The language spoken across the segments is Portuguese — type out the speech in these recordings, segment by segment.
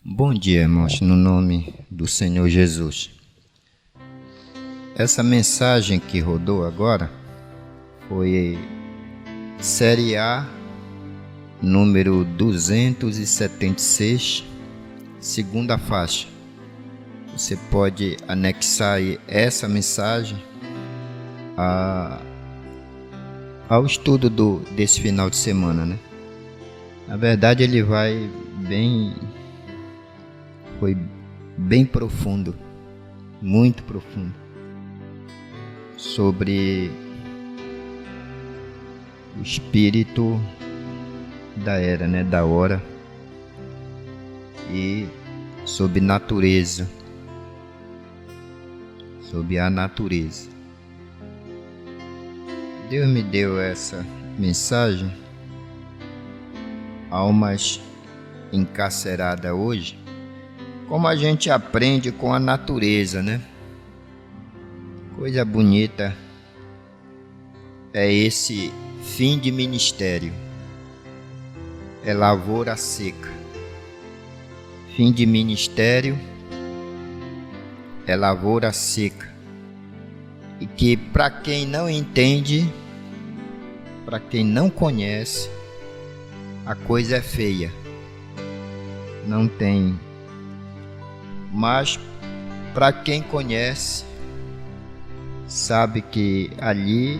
Bom dia, irmãos, no nome do Senhor Jesus. Essa mensagem que rodou agora foi Série A, número 276, segunda faixa. Você pode anexar essa mensagem ao estudo desse final de semana, né? Na verdade, ele foi bem profundo, muito profundo, sobre o espírito da era, né, da hora, e sobre natureza, sobre a natureza. Deus me deu essa mensagem, almas encarceradas hoje, como a gente aprende com a natureza, né? Coisa bonita é esse fim de ministério, é lavoura seca. Fim de ministério é lavoura seca. E que para quem não entende, para quem não conhece, a coisa é feia. Não tem. Mas para quem conhece, sabe que ali,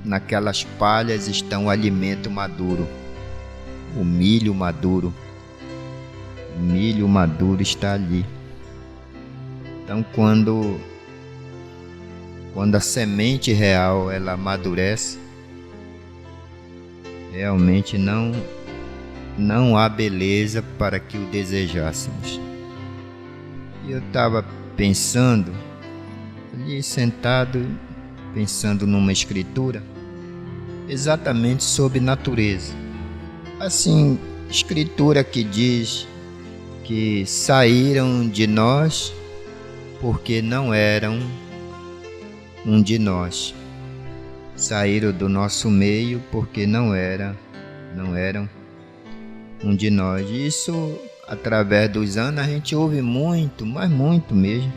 naquelas palhas, está o alimento maduro, o milho maduro. O milho maduro está ali. Então, quando a semente real ela amadurece, realmente não há beleza para que o desejássemos. E eu estava pensando, ali sentado, pensando numa escritura, exatamente sobre natureza. Assim, escritura que diz que saíram de nós porque não eram um de nós. Saíram do nosso meio porque não eram um de nós. Isso, através dos anos, a gente ouve muito, mas muito mesmo,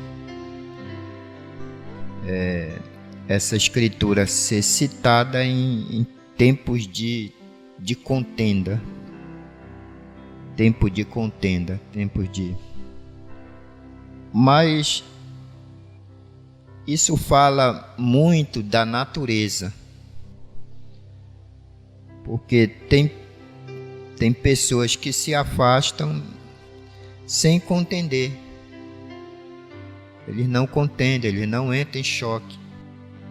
essa escritura ser citada em tempos de contenda. Tempo de contenda, Mas isso fala muito da natureza, porque tem pessoas que se afastam sem contender. Eles não contendem, eles não entram em choque.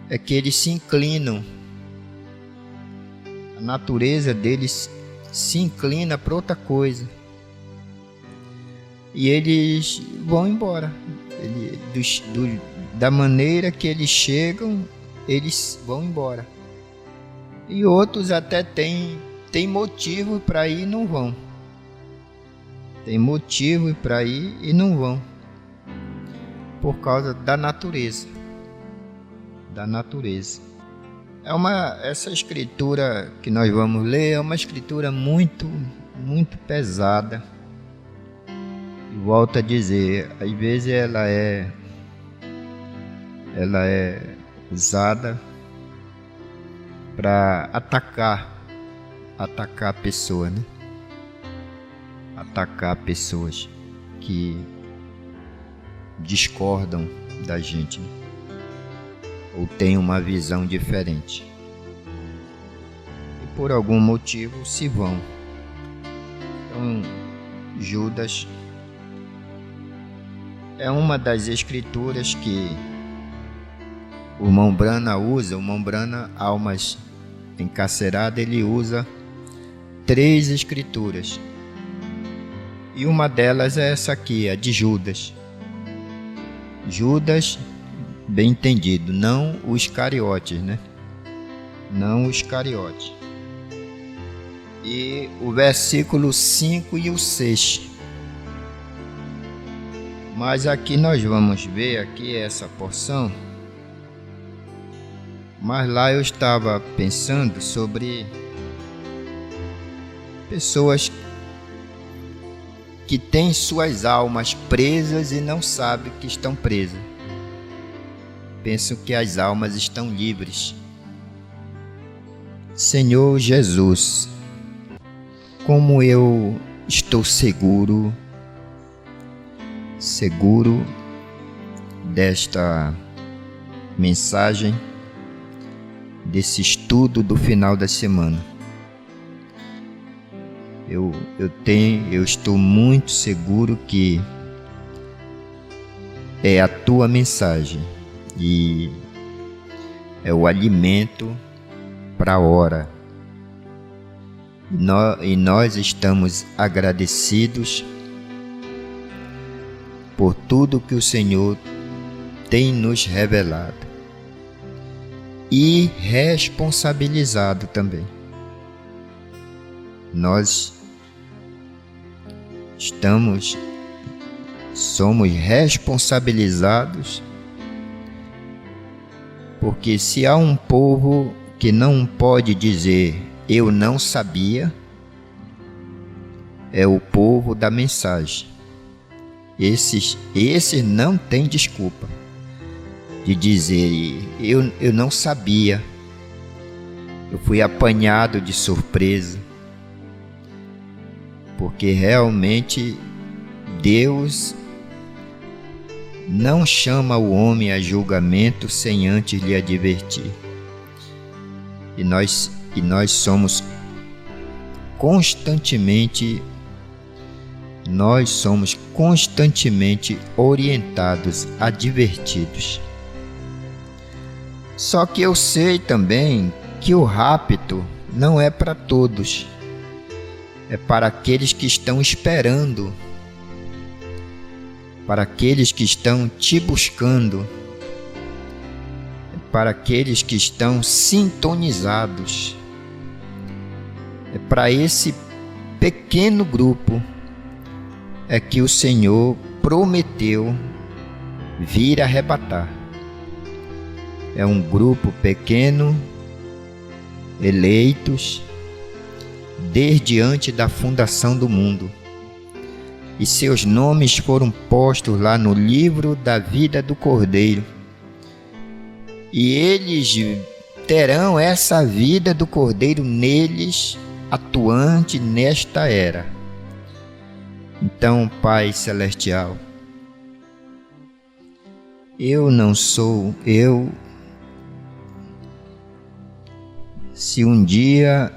É que eles se inclinam. A natureza deles se inclina para outra coisa. E eles vão embora. Da maneira que eles chegam, eles vão embora. E outros até têm motivo para ir e não vão. Tem motivo para ir e não vão. Por causa da natureza. Essa escritura que nós vamos ler é uma escritura muito, muito pesada. E volto a dizer, às vezes ela é usada para atacar a pessoa, né? Atacar pessoas que discordam da gente, né? Ou têm uma visão diferente e por algum motivo se vão. Então, Judas é uma das escrituras que o irmão Brana usa. O irmão Brana, almas encarceradas, ele usa 3 escrituras. E uma delas é essa aqui, a de Judas. Judas, bem entendido, não os Iscariotes, né? Não os Iscariotes. E o versículo 5 e o 6. Mas aqui nós vamos ver aqui essa porção. Mas lá eu estava pensando sobre pessoas que têm suas almas presas e não sabem que estão presas. Pensam que as almas estão livres. Senhor Jesus, como eu estou seguro desta mensagem, desse estudo do final da semana. Eu estou muito seguro que é a tua mensagem e é o alimento para a hora. E nós estamos agradecidos por tudo que o Senhor tem nos revelado e responsabilizado também. Nós somos responsabilizados, porque se há um povo que não pode dizer eu não sabia, é o povo da mensagem. Esses não têm desculpa de dizer eu não sabia, eu fui apanhado de surpresa, porque realmente Deus não chama o homem a julgamento sem antes lhe advertir. E nós somos constantemente orientados, advertidos. Só que eu sei também que o rapto não é para todos, é para aqueles que estão esperando, para aqueles que estão te buscando, é para aqueles que estão sintonizados, é para esse pequeno grupo é que o Senhor prometeu vir arrebatar. É um grupo pequeno, eleitos desde antes da fundação do mundo, e seus nomes foram postos lá no livro da vida do Cordeiro, e eles terão essa vida do Cordeiro neles, atuante nesta era. Então, Pai Celestial, se um dia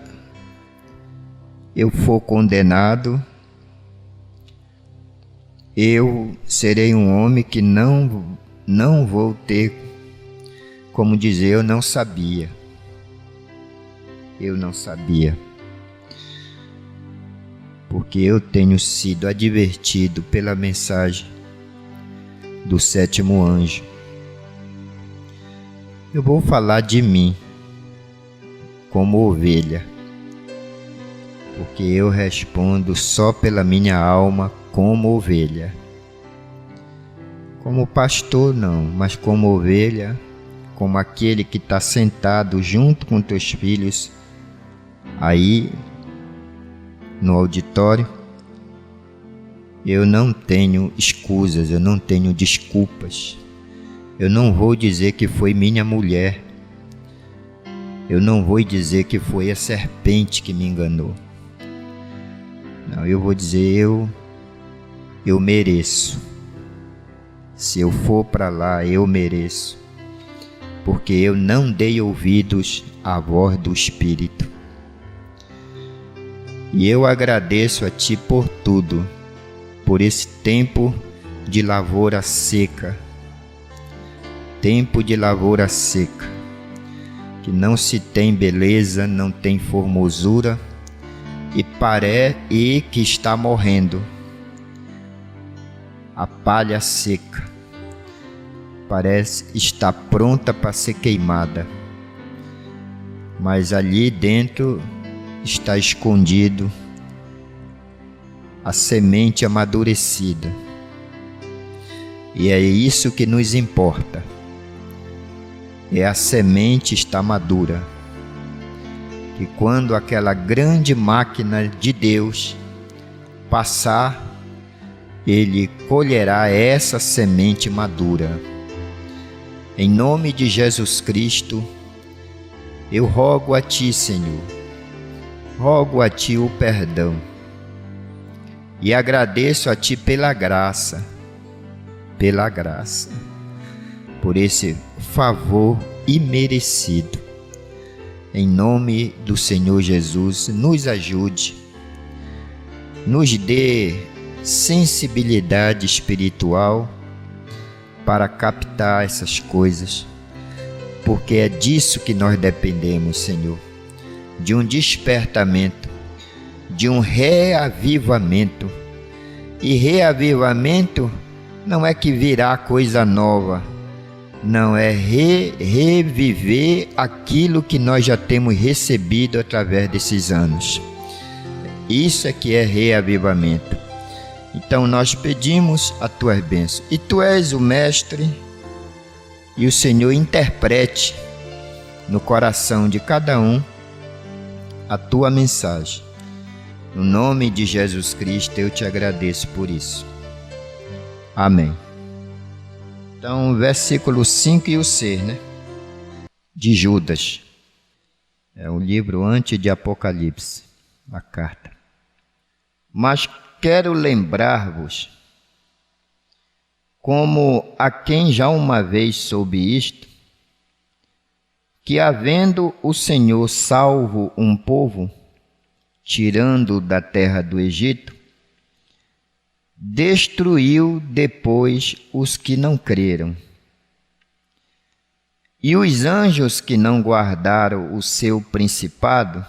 eu for condenado, eu serei um homem que não vou ter como dizer eu não sabia. Eu não sabia. Porque eu tenho sido advertido pela mensagem do sétimo anjo. Eu vou falar de mim como ovelha, porque eu respondo só pela minha alma como ovelha. Como pastor não, mas como ovelha, como aquele que está sentado junto com teus filhos aí no auditório. Eu não tenho escusas, eu não tenho desculpas. Eu não vou dizer que foi minha mulher. Eu não vou dizer que foi a serpente que me enganou. Não, eu vou dizer eu mereço. Se eu for para lá, eu mereço. Porque eu não dei ouvidos à voz do Espírito. E eu agradeço a Ti por tudo, por esse tempo de lavoura seca. Tempo de lavoura seca, que não se tem beleza, não tem formosura, e que está morrendo. A palha seca parece estar pronta para ser queimada, mas ali dentro está escondido a semente amadurecida. E é isso que nos importa. É a semente está madura. Que quando aquela grande máquina de Deus passar ele colherá essa semente madura. Em nome de Jesus Cristo, eu rogo a Ti, Senhor, rogo a Ti o perdão e agradeço a Ti pela graça, por esse favor imerecido. Em nome do Senhor Jesus, nos ajude, nos dê sensibilidade espiritual para captar essas coisas, porque é disso que nós dependemos, Senhor, de um despertamento, de um reavivamento. E reavivamento não é que virá coisa nova, não, é reviver aquilo que nós já temos recebido através desses anos. Isso é que é reavivamento. Então nós pedimos a Tuas bênçãos, e Tu és o Mestre, e o Senhor interprete no coração de cada um a Tua mensagem. No nome de Jesus Cristo eu Te agradeço por isso. Amém. Então, versículo 5 e o 6, né? De Judas. É o livro antes de Apocalipse, a carta. Mas quero lembrar-vos, como a quem já uma vez soube isto, que havendo o Senhor salvo um povo, tirando da terra do Egito, destruiu depois os que não creram. E os anjos que não guardaram o seu principado,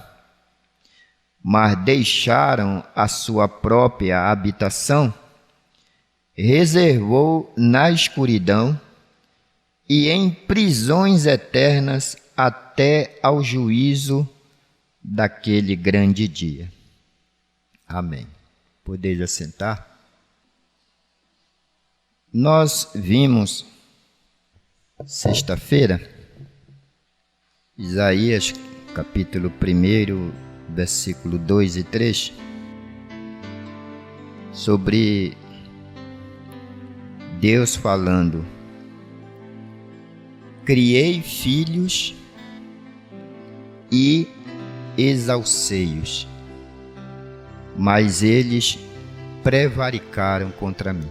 mas deixaram a sua própria habitação, reservou na escuridão e em prisões eternas até ao juízo daquele grande dia. Amém. Podeis assentar? Nós vimos sexta-feira Isaías capítulo 1, versículo 2 e 3, sobre Deus falando: criei filhos e exalcei-os, mas eles prevaricaram contra mim.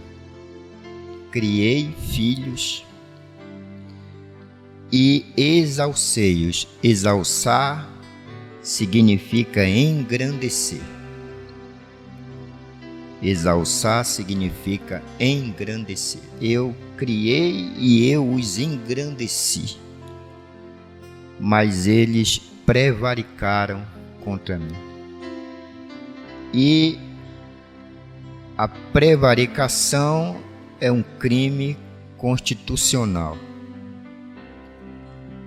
Criei filhos e exalcei-os. Exalçar significa engrandecer. Exalçar significa engrandecer. Eu criei e eu os engrandeci, mas eles prevaricaram contra mim. E a prevaricação é um crime constitucional.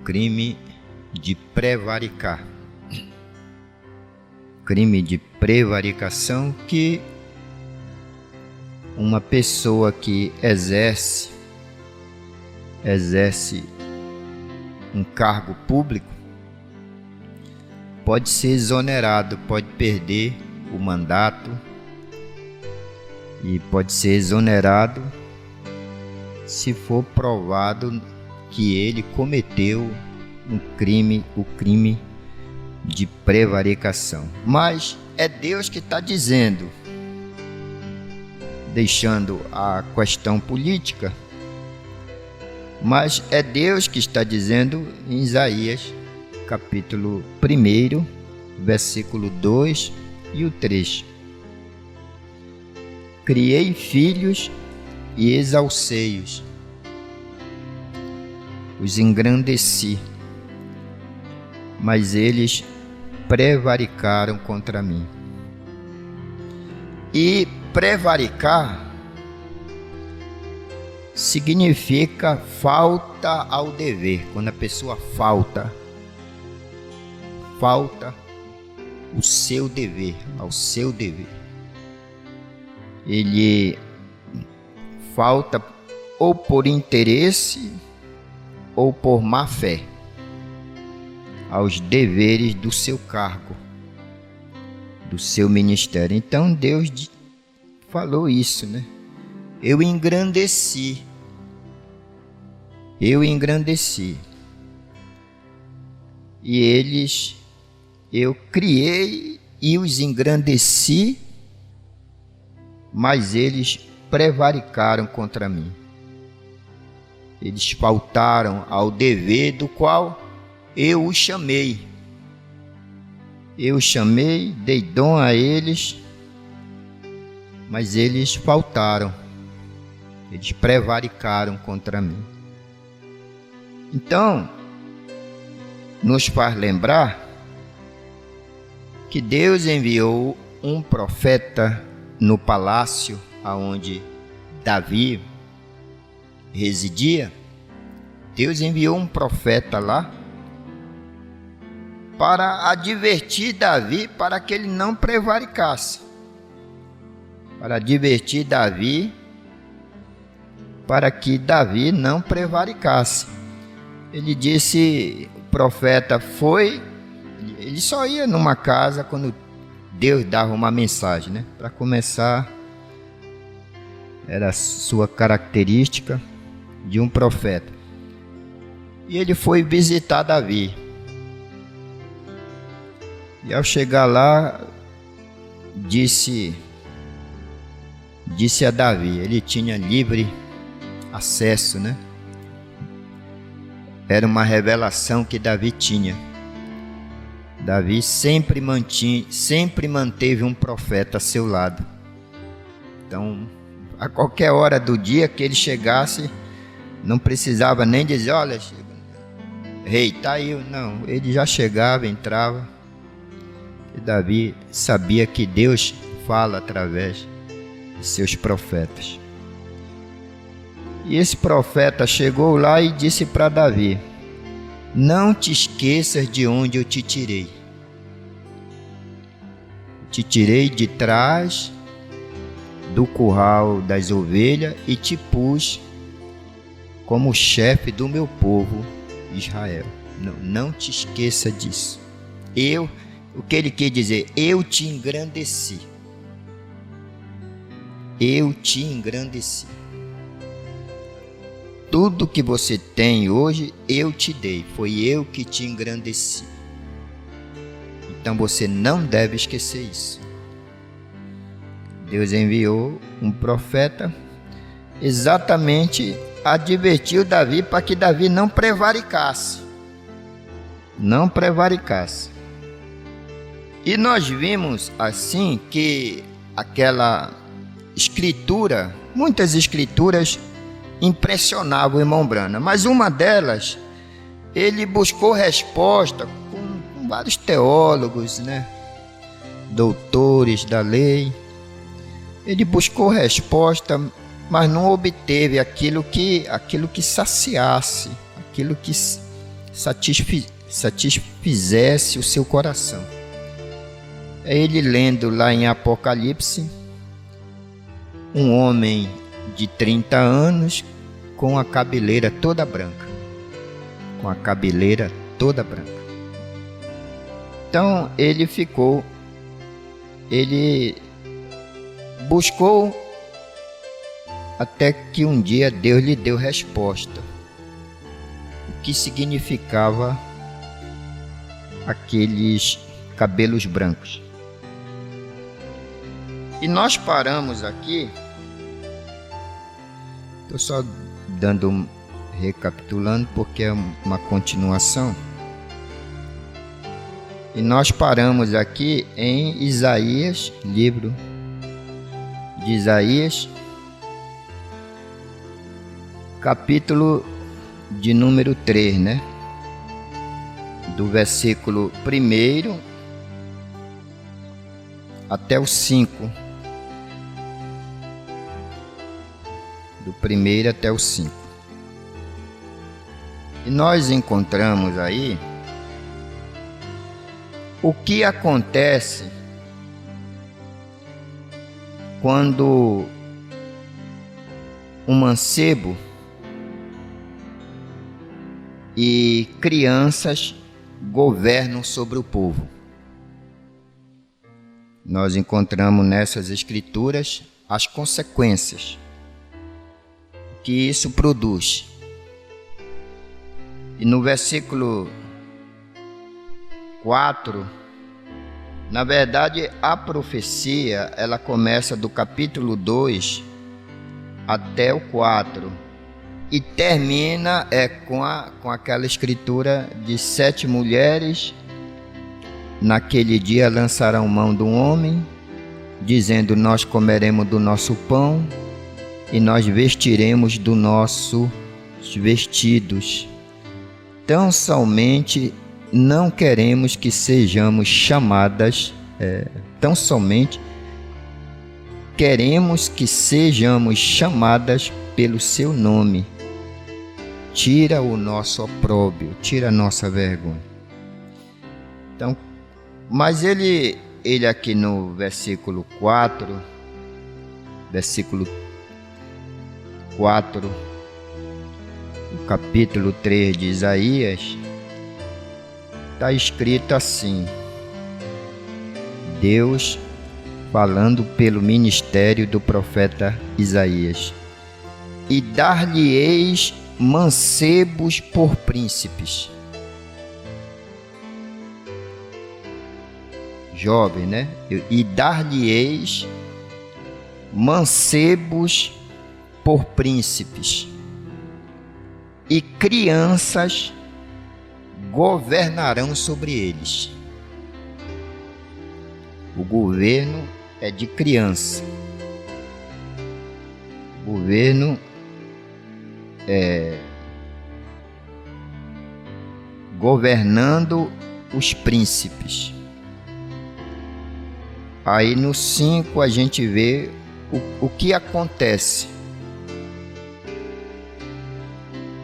Crime de prevaricar. Crime de prevaricação que uma pessoa que exerce um cargo público pode ser exonerado, pode perder o mandato e pode ser exonerado se for provado que ele cometeu o crime de prevaricação. Mas é Deus que está dizendo, deixando a questão política, mas é Deus que está dizendo em Isaías capítulo 1, versículo 2 e o 3. Criei filhos e exalcei-os, os engrandeci, mas eles prevaricaram contra mim. E prevaricar significa falta ao dever. Quando a pessoa falta o seu dever, ao seu dever. Ele falta ou por interesse ou por má fé aos deveres do seu cargo, do seu ministério. Então Deus falou isso, né? eu engrandeci. Eu engrandeci. E eles, eu criei e os engrandeci, mas eles prevaricaram contra mim. Eles faltaram ao dever do qual eu os chamei. Eu os chamei, dei dom a eles, mas eles faltaram. Eles prevaricaram contra mim. Então, nos faz lembrar que Deus enviou um profeta no palácio aonde Davi residia. Deus enviou um profeta lá para advertir Davi para que ele não prevaricasse. Para advertir Davi para que Davi não prevaricasse. Ele disse, o profeta foi, ele só ia numa casa quando Deus dava uma mensagem, né? Para começar, era a sua característica de um profeta. E ele foi visitar Davi. E ao chegar lá, disse a Davi, ele tinha livre acesso, né? Era uma revelação que Davi tinha. Davi sempre manteve um profeta a seu lado. Então, a qualquer hora do dia que ele chegasse, não precisava nem dizer, olha, rei, tá aí. Não, ele já chegava, entrava. E Davi sabia que Deus fala através de seus profetas. E esse profeta chegou lá e disse para Davi, não te esqueças de onde eu te tirei. Te tirei de trás do curral das ovelhas e te pus como chefe do meu povo Israel. Não te esqueça disso. O que ele quer dizer? Eu te engrandeci. Eu te engrandeci. Tudo que você tem hoje, eu te dei. Foi eu que te engrandeci. Então você não deve esquecer isso. Deus enviou um profeta, exatamente advertiu Davi para que Davi não prevaricasse. Não prevaricasse. E nós vimos assim que aquela escritura, muitas escrituras impressionavam o irmão Branham, mas uma delas, ele buscou resposta com vários teólogos, né? Doutores da lei. Ele buscou resposta, mas não obteve aquilo que saciasse, aquilo que satisfizesse o seu coração. É ele lendo lá em Apocalipse, um homem de 30 anos com a cabeleira toda branca. Com a cabeleira toda branca. Então ele buscou até que um dia Deus lhe deu resposta. O que significava aqueles cabelos brancos. E nós paramos aqui. Estou só recapitulando porque é uma continuação. E nós paramos aqui em Isaías, livro de Isaías, capítulo de número 3, né? Do versículo 1 até o 5. Do 1 até o 5. E nós encontramos aí o que acontece quando um mancebo e crianças governam sobre o povo. Nós encontramos nessas escrituras as consequências que isso produz. E no versículo 4, na verdade, a profecia, ela começa do capítulo 2 até o 4 e termina com aquela escritura de 7 mulheres. Naquele dia lançarão mão do homem, dizendo: nós comeremos do nosso pão e nós vestiremos dos nossos vestidos. Tão somente não queremos que sejamos chamadas, tão somente queremos que sejamos chamadas pelo seu nome. Tira o nosso opróbrio, tira a nossa vergonha. Então, mas ele aqui no versículo 4, o capítulo 3 de Isaías, está escrito assim: Deus falando pelo ministério do profeta Isaías: e dar-lhe-eis mancebos por príncipes. Jovem, né? E dar-lhe-eis mancebos por príncipes, e crianças governarão sobre eles. O governo é de criança. O governo é governando os príncipes. Aí no 5 a gente vê o que acontece.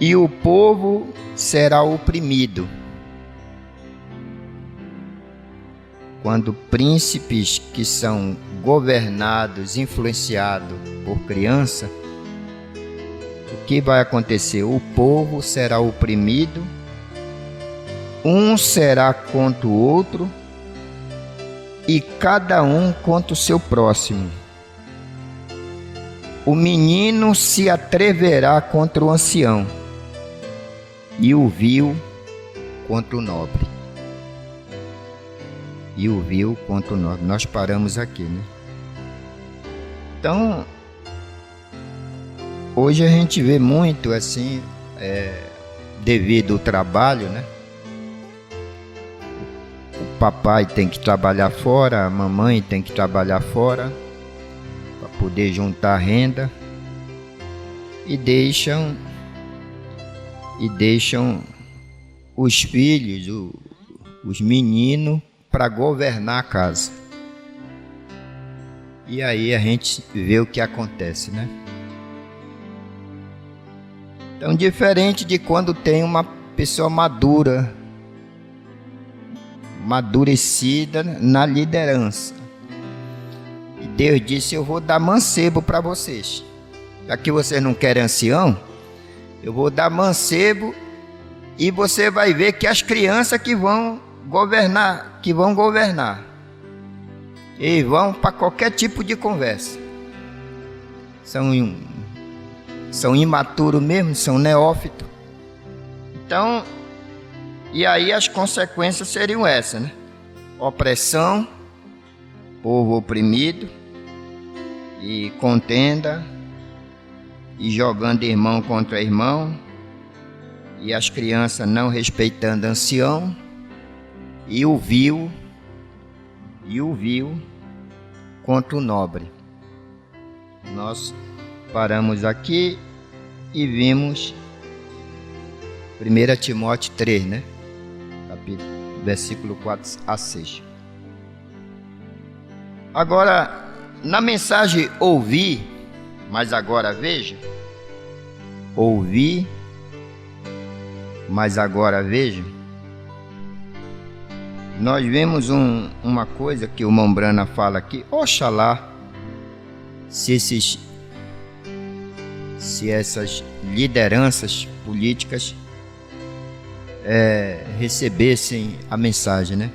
E o povo será oprimido. Quando príncipes que são governados, influenciados por criança, o que vai acontecer? O povo será oprimido, um será contra o outro, e cada um contra o seu próximo. O menino se atreverá contra o ancião, e o vil contra o nobre. E o vil contra o nobre. Nós paramos aqui, né? Então, hoje a gente vê muito assim, devido ao trabalho, né? O papai tem que trabalhar fora, a mamãe tem que trabalhar fora para poder juntar renda, e deixam os filhos, os meninos, para governar a casa. E aí a gente vê o que acontece, né? Então, diferente de quando tem uma pessoa madura, amadurecida na liderança. E Deus disse: eu vou dar mancebo para vocês. Já que vocês não querem ancião, eu vou dar mancebo, e você vai ver que as crianças que vão governar, e vão para qualquer tipo de conversa. São imaturos mesmo, são neófitos. Então, e aí as consequências seriam essas, né? Opressão, povo oprimido, e contenda, e jogando irmão contra irmão, e as crianças não respeitando ancião, e o vil contra o nobre. Nós paramos aqui e vimos 1 Timóteo 3, né? Versículo 4 a 6. Agora, na mensagem ouvi, mas agora veja. Ouvi, mas agora veja. Nós vemos uma coisa que o Mombrana fala aqui: oxalá se essas lideranças políticas recebessem a mensagem, né?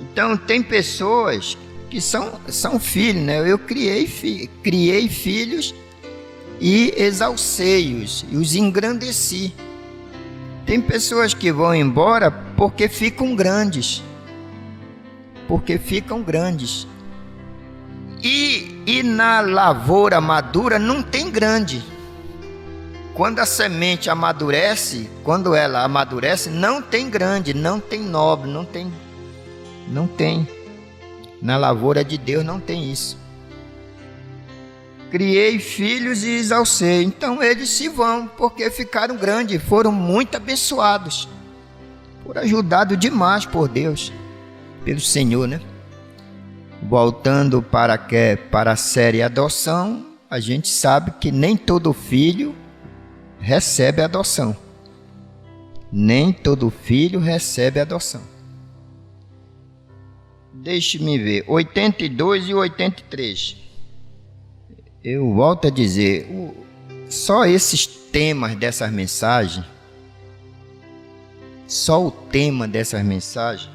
Então tem pessoas que são filhos, né? Eu criei filhos e exalcei-os e os engrandeci. Tem pessoas que vão embora porque ficam grandes. Porque ficam grandes. E na lavoura madura não tem grande. Quando a semente amadurece, quando ela amadurece, não tem grande, não tem nobre, não tem. Na lavoura de Deus não tem isso. Criei filhos e exalcei. Então eles se vão, porque ficaram grandes, foram muito abençoados. Foram ajudados demais por Deus, pelo Senhor, né? Voltando para a série adoção, a gente sabe que nem todo filho recebe adoção. Nem todo filho recebe adoção. Deixe-me ver, 82 e 83. Eu volto a dizer, só esses temas dessas mensagens, só o tema dessas mensagens,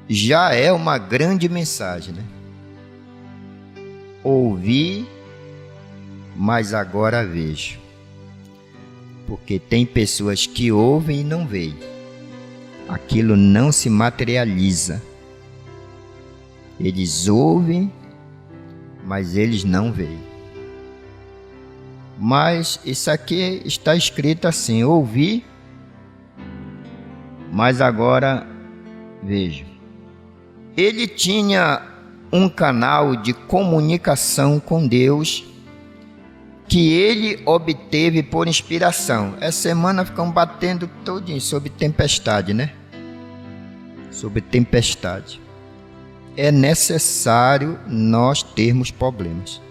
já é uma grande mensagem, né? Ouvi, mas agora vejo. Porque tem pessoas que ouvem e não veem. Aquilo não se materializa. Eles ouvem, mas eles não veem. Mas isso aqui está escrito assim: ouvi, mas agora vejo. Ele tinha um canal de comunicação com Deus que ele obteve por inspiração. Essa semana ficamos batendo todinho sobre tempestade, né? Sobre tempestade. É necessário nós termos problemas.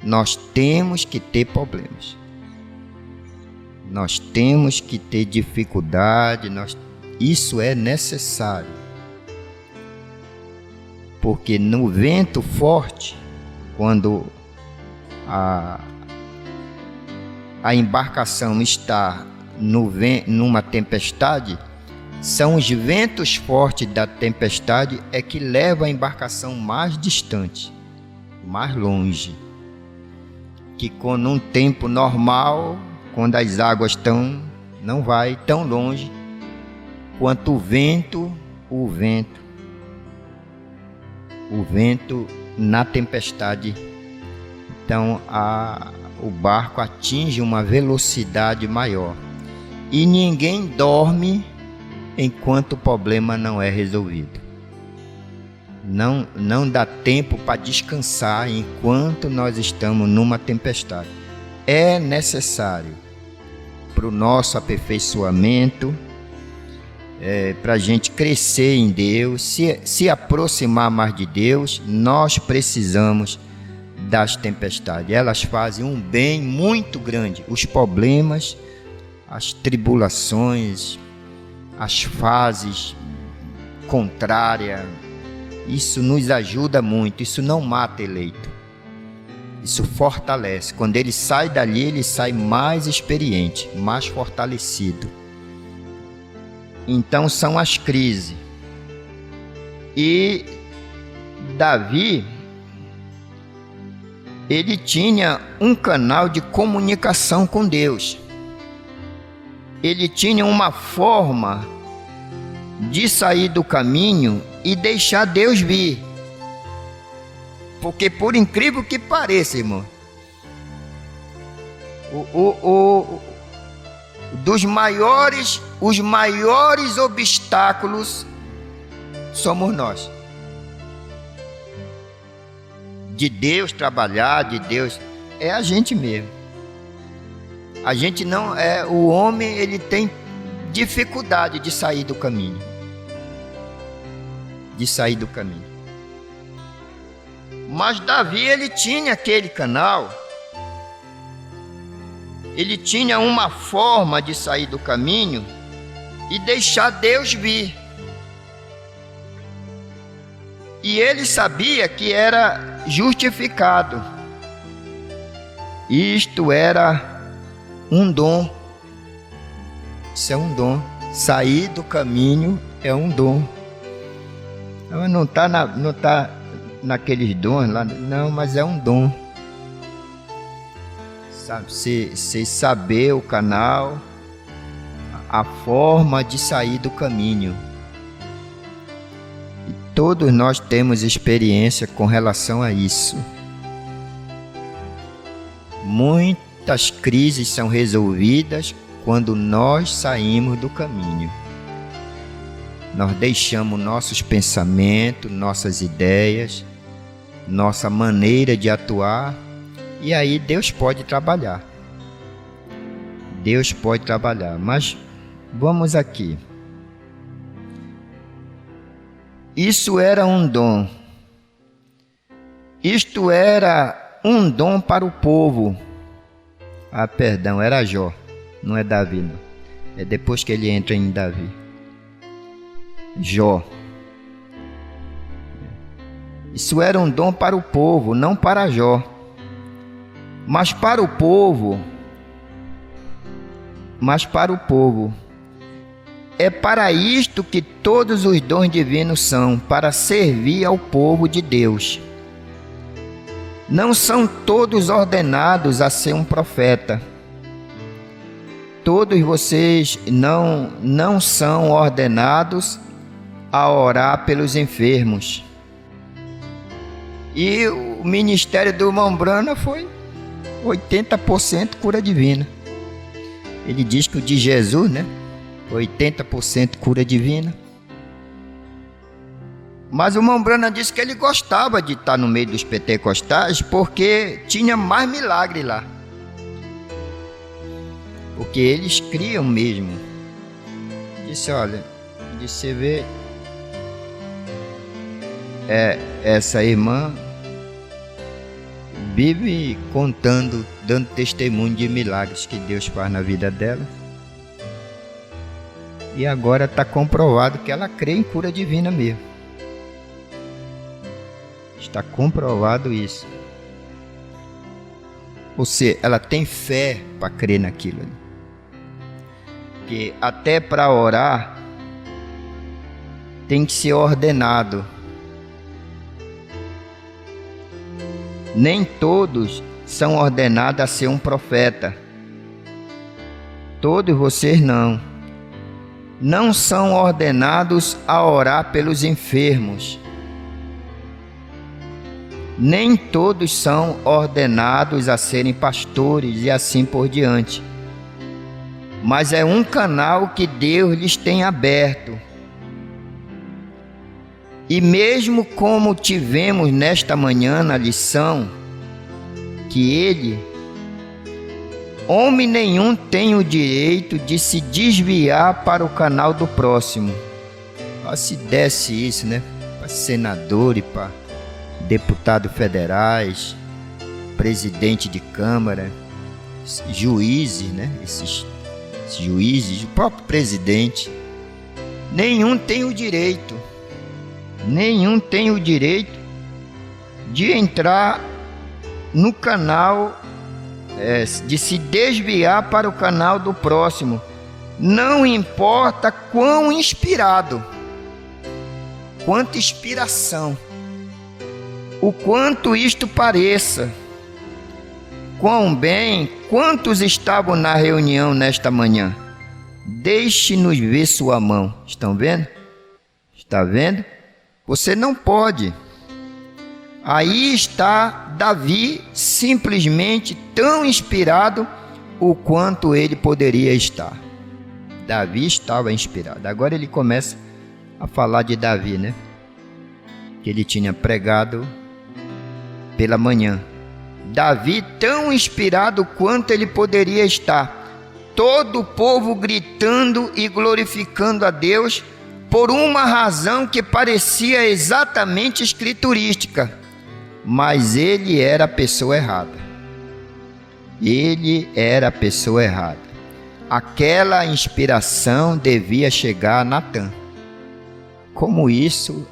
Nós temos que ter problemas. Nós temos que ter dificuldade. Isso é necessário. Porque no vento forte, quando a embarcação está numa tempestade, são os ventos fortes da tempestade é que levam a embarcação mais distante, mais longe. Que quando um tempo normal, quando as águas não vai tão longe quanto o vento na tempestade. Então o barco atinge uma velocidade maior. E ninguém dorme enquanto o problema não é resolvido. Não dá tempo para descansar enquanto nós estamos numa tempestade. É necessário para o nosso aperfeiçoamento, para a gente crescer em Deus, se aproximar mais de Deus, nós precisamos das tempestades. Elas fazem um bem muito grande. Os problemas, as tribulações, as fases contrárias, isso nos ajuda muito. Isso não mata eleito, isso fortalece. Quando ele sai dali, ele sai mais experiente, mais fortalecido. Então são as crises. E Davi, ele tinha um canal de comunicação com Deus. Ele tinha uma forma de sair do caminho e deixar Deus vir. Porque por incrível que pareça, irmão, os maiores obstáculos somos nós. De Deus trabalhar, de Deus, é a gente mesmo. A gente não é, o homem, ele tem dificuldade de sair do caminho. Mas Davi, ele tinha aquele canal. Ele tinha uma forma de sair do caminho e deixar Deus vir. E ele sabia que era justificado. Isto era um dom. Isso é um dom. Sair do caminho é um dom. Não está naqueles dons lá, não, mas é um dom. sabe? Você saber o canal, a forma de sair do caminho. E todos nós temos experiência com relação a isso. Muitas crises são resolvidas quando nós saímos do caminho. Nós deixamos nossos pensamentos, nossas ideias, nossa maneira de atuar, e aí Deus pode trabalhar. Deus pode trabalhar, mas vamos aqui. Isso era um dom. Isto era um dom para o povo. Ah, perdão, era Jó, não é Davi, não. É depois que ele entra em Davi. Jó. Isso era um dom para o povo, não para Jó. Mas para o povo, é para isto que todos os dons divinos são, para servir ao povo de Deus. Não são todos ordenados a ser um profeta. Todos vocês não são ordenados a orar pelos enfermos. E o ministério do irmão Brana foi 80% cura divina. Ele diz que o de Jesus, 80% cura divina. Mas o irmão Brana disse que ele gostava de estar no meio dos pentecostais porque tinha mais milagre lá. Porque eles criam mesmo. Disse, olha, você vê, essa irmã vive contando, dando testemunho de milagres que Deus faz na vida dela. E agora está comprovado que ela crê em cura divina mesmo. Está comprovado isso. Ou seja, ela tem fé para crer naquilo. Porque até para orar tem que ser ordenado. Nem todos são ordenados a ser um profeta. Todos vocês não. Não são ordenados a orar pelos enfermos. Nem todos são ordenados a serem pastores e assim por diante. Mas é um canal que Deus lhes tem aberto. E mesmo como tivemos nesta manhã na lição, que homem nenhum tem o direito de se desviar para o canal do próximo. Se desse isso, para senador e para deputados federais, presidente de câmara, juízes, esses juízes, o próprio presidente, nenhum tem o direito de entrar no canal, de se desviar para o canal do próximo, não importa quão inspirado, quanta inspiração, o quanto isto pareça. Quão bem, quantos estavam na reunião nesta manhã? Deixe-nos ver sua mão. Estão vendo? Está vendo? Você não pode. Aí está Davi, simplesmente tão inspirado o quanto ele poderia estar. Davi estava inspirado. Agora ele começa a falar de Davi, que ele tinha pregado pela manhã. Davi tão inspirado quanto ele poderia estar. Todo o povo gritando e glorificando a Deus por uma razão que parecia exatamente escriturística. Mas ele era a pessoa errada. Ele era a pessoa errada. Aquela inspiração devia chegar a Natã. Como isso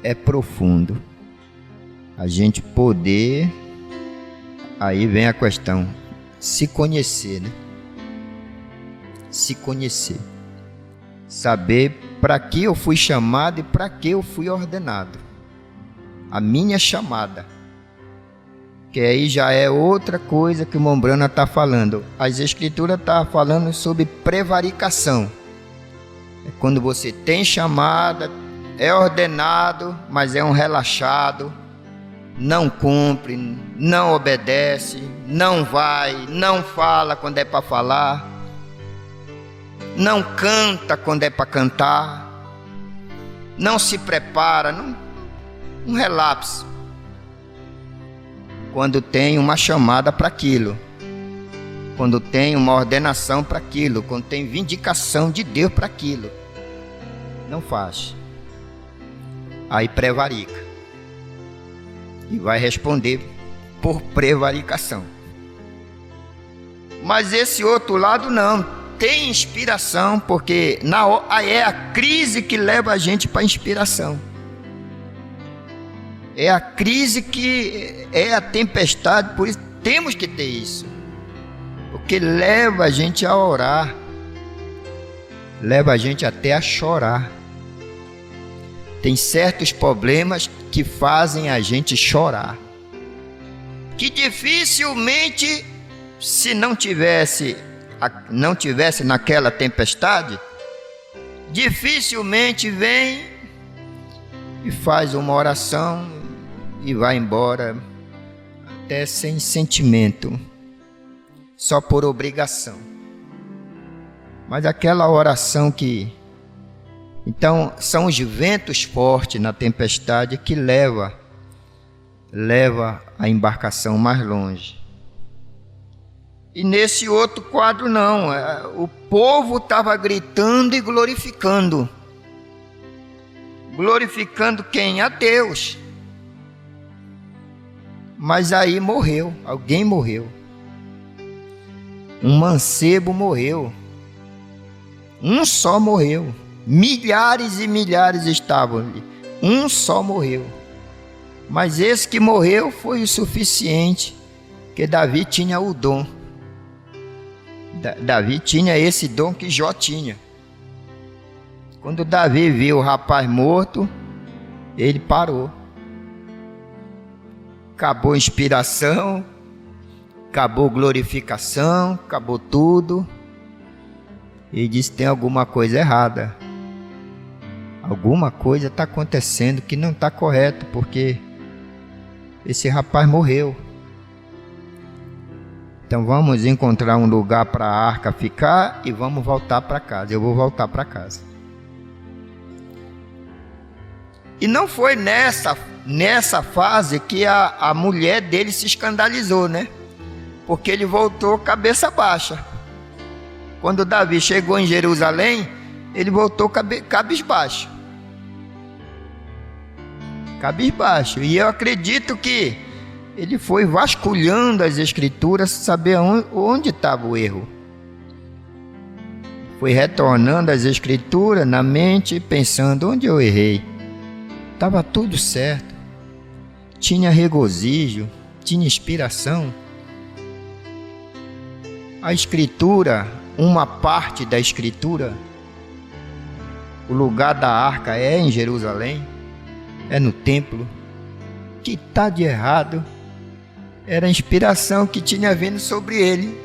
é profundo. A gente poder... Aí vem a questão. Se conhecer, Se conhecer. Saber para que eu fui chamado e para que eu fui ordenado. A minha chamada. Que aí já é outra coisa que o Mombrana está falando. As escrituras estão falando sobre prevaricação. É quando você tem chamada, é ordenado, mas é um relaxado, não cumpre, não obedece, não vai, não fala quando é para falar, não canta quando é para cantar, não se prepara, um relapso. Quando tem uma chamada para aquilo, quando tem uma ordenação para aquilo, quando tem vindicação de Deus para aquilo, não faz. Aí prevarica e vai responder por prevaricação. Mas esse outro lado não, tem inspiração, porque é a crise que leva a gente para a inspiração. É a crise que é a tempestade, por isso temos que ter isso. Porque leva a gente a orar, leva a gente até a chorar. Tem certos problemas que fazem a gente chorar, que dificilmente, se não tivesse naquela tempestade, dificilmente vem e faz uma oração e vai embora, até sem sentimento, só por obrigação. Mas aquela oração que... Então, são os ventos fortes na tempestade que leva a embarcação mais longe. E nesse outro quadro não, o povo estava gritando e glorificando. Glorificando quem? A Deus. Mas aí morreu, alguém morreu. Um mancebo morreu. Um só morreu. Milhares e milhares estavam ali. Um só morreu. Mas esse que morreu foi o suficiente, que Davi tinha o dom. Davi tinha esse dom que Jó tinha. Quando Davi viu o rapaz morto, ele parou. Acabou a inspiração, acabou a glorificação, acabou tudo. E disse: tem alguma coisa errada. Alguma coisa está acontecendo que não está correto, porque esse rapaz morreu. Então vamos encontrar um lugar para a arca ficar e vamos voltar para casa. Eu vou voltar para casa. E não foi nessa fase que a mulher dele se escandalizou, né? Porque ele voltou cabeça baixa. Quando Davi chegou em Jerusalém, ele voltou cabisbaixo. Cabisbaixo. E eu acredito que ele foi vasculhando as escrituras, saber onde estava o erro. Foi retornando as escrituras na mente, pensando: onde eu errei? Estava tudo certo. Tinha regozijo, tinha inspiração. A escritura, uma parte da escritura, o lugar da arca é em Jerusalém, é no templo. O que está de errado era a inspiração que tinha vindo sobre ele.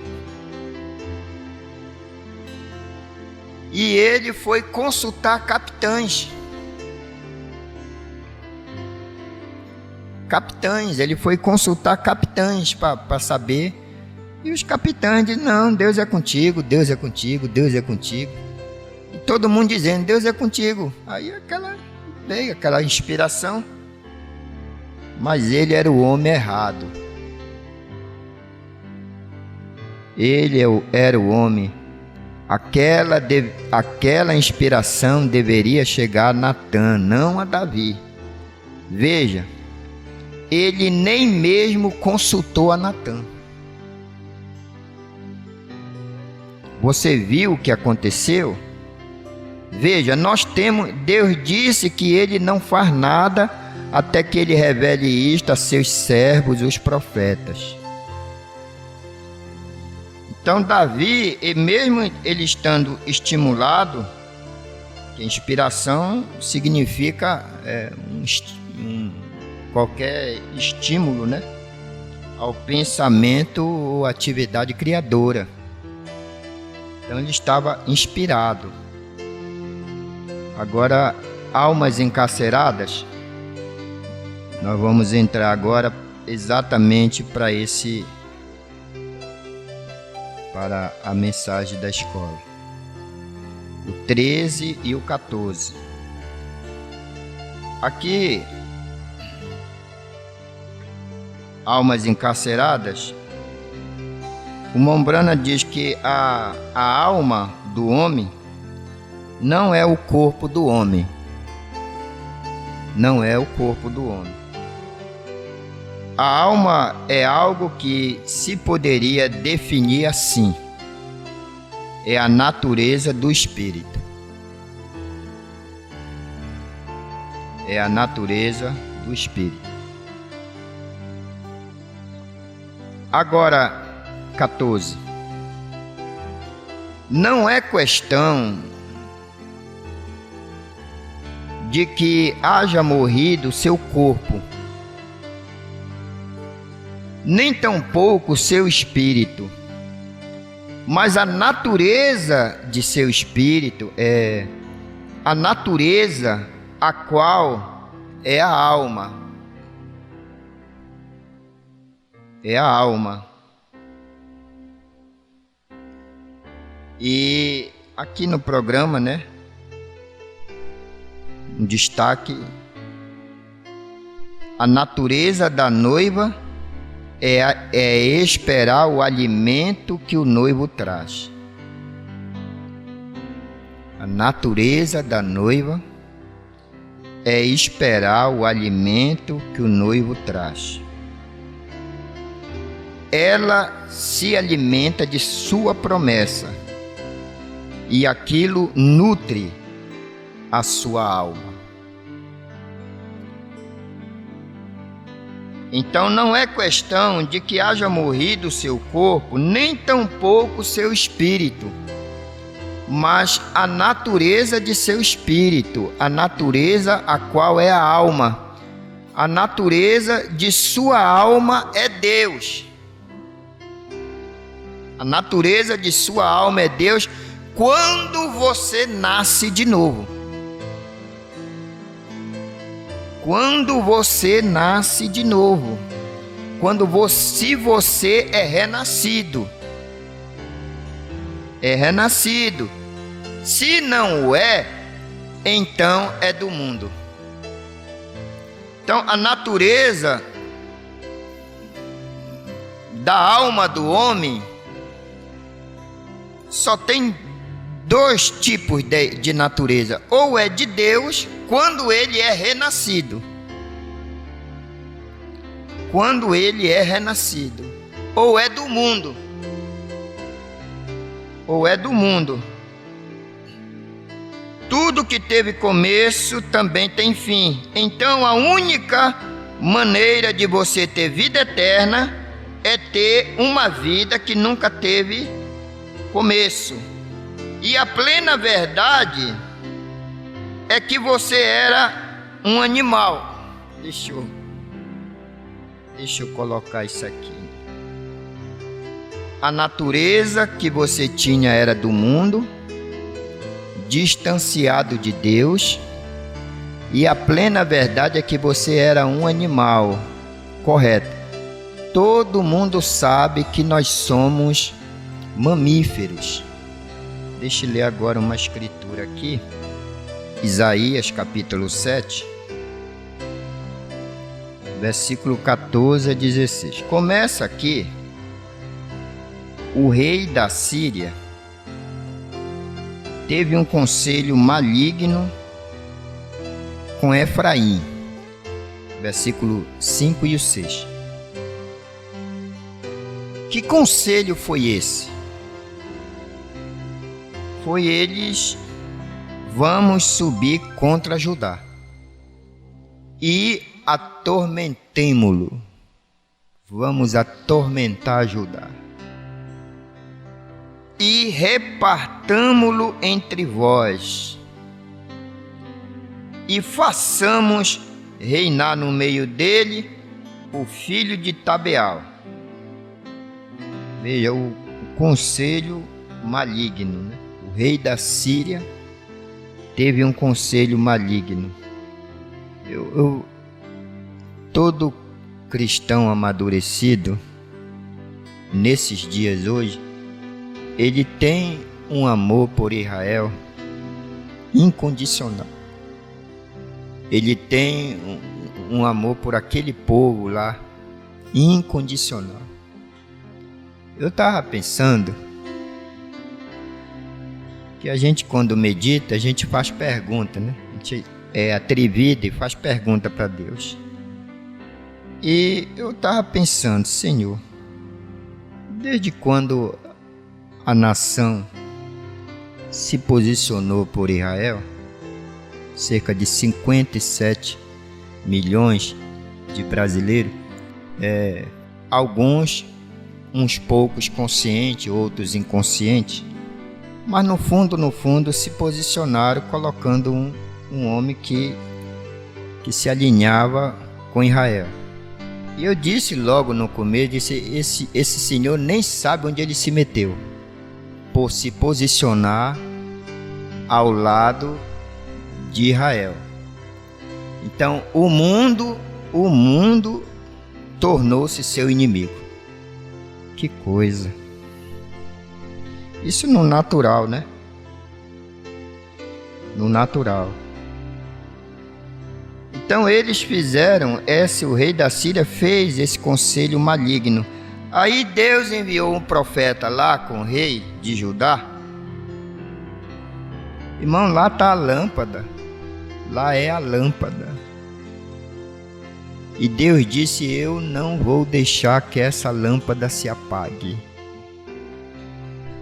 E ele foi consultar capitães. Ele foi consultar capitães para saber. E os capitães dizem: não, Deus é contigo, Deus é contigo, Deus é contigo. E todo mundo dizendo: Deus é contigo. Aí veio aquela inspiração. Mas ele era o homem errado. Ele era o homem. Aquela inspiração deveria chegar a Natã, não a Davi. Veja, ele nem mesmo consultou a Natã. Você viu o que aconteceu? Veja, Deus disse que ele não faz nada até que ele revele isto a seus servos, os profetas. Então Davi, mesmo ele estando estimulado, que inspiração significa qualquer estímulo, né? ao pensamento ou atividade criadora. Então ele estava inspirado. Agora, almas encarceradas, nós vamos entrar agora exatamente para a mensagem da escola. O 13 e o 14. Aqui, almas encarceradas, o Mombrana diz que a alma do homem não é o corpo do homem. Não é o corpo do homem. A alma é algo que se poderia definir assim: é a natureza do espírito. É a natureza do espírito. Agora, 14. Não é questão de que haja morrido seu corpo, nem tampouco seu espírito, mas a natureza de seu espírito é a natureza a qual é a alma. É a alma. E aqui no programa, né, um destaque: a natureza da noiva é esperar o alimento que o noivo traz. A natureza da noiva é esperar o alimento que o noivo traz. Ela se alimenta de sua promessa e aquilo nutre a sua alma. Então não é questão de que haja morrido seu corpo, nem tampouco seu espírito, mas a natureza de seu espírito, a natureza a qual é a alma. A natureza de sua alma é Deus. A natureza de sua alma é Deus quando você nasce de novo. Quando você nasce de novo. Se você é renascido. É renascido. Se não o é, então é do mundo. Então a natureza da alma do homem só tem dois tipos de natureza: ou é de Deus quando ele é renascido, ou é do mundo, Tudo que teve começo também tem fim. Então a única maneira de você ter vida eterna é ter uma vida que nunca teve começo. E a plena verdade é que você era um animal. Deixa eu colocar isso aqui. A natureza que você tinha era do mundo, distanciado de Deus, e a plena verdade é que você era um animal. Correto. Todo mundo sabe que nós somos mamíferos. Deixa eu ler agora uma escritura aqui. Isaías capítulo 7, versículo 14 a 16. Começa aqui: o rei da Síria teve um conselho maligno com Efraim. Versículo 5 e 6. Que conselho foi esse? Foi eles: vamos subir contra Judá e atormentemo-lo. Vamos atormentar Judá e repartamo-lo entre vós e façamos reinar no meio dele o filho de Tabeal, Veja, o conselho maligno, né? O rei da Síria teve um conselho maligno. Todo cristão amadurecido, nesses dias hoje, ele tem um amor por Israel incondicional. Ele tem um amor por aquele povo lá incondicional. Eu estava pensando que a gente, quando medita, a gente faz pergunta, né? A gente é atrevido e faz pergunta para Deus. E eu estava pensando, Senhor, desde quando a nação se posicionou por Israel, cerca de 57 milhões de brasileiros, alguns, uns poucos conscientes, outros inconscientes, mas no fundo se posicionaram colocando um homem que se alinhava com Israel. E eu disse logo no começo, esse senhor nem sabe onde ele se meteu, por se posicionar ao lado de Israel. Então o mundo tornou-se seu inimigo. Que coisa! Isso no natural, né? No natural. Então eles fizeram, o rei da Síria fez esse conselho maligno. Aí Deus enviou um profeta lá com o rei de Judá. Irmão, lá está a lâmpada. Lá é a lâmpada. E Deus disse: eu não vou deixar que essa lâmpada se apague.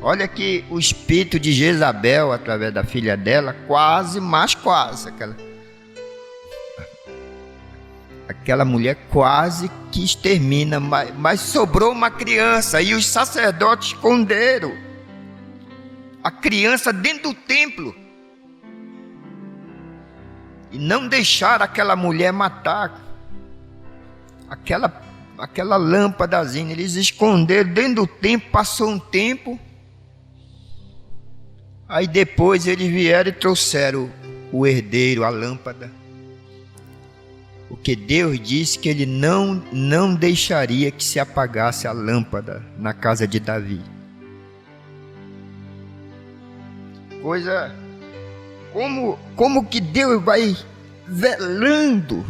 Olha que o espírito de Jezabel, através da filha dela, quase, aquela mulher quase que extermina, mas sobrou uma criança e os sacerdotes esconderam a criança dentro do templo e não deixaram aquela mulher matar aquela lâmpadazinha. Eles esconderam dentro do templo. Passou um tempo, aí depois eles vieram e trouxeram o herdeiro, a lâmpada. Porque Deus disse que ele não deixaria que se apagasse a lâmpada na casa de Davi. Coisa, como que Deus vai velando,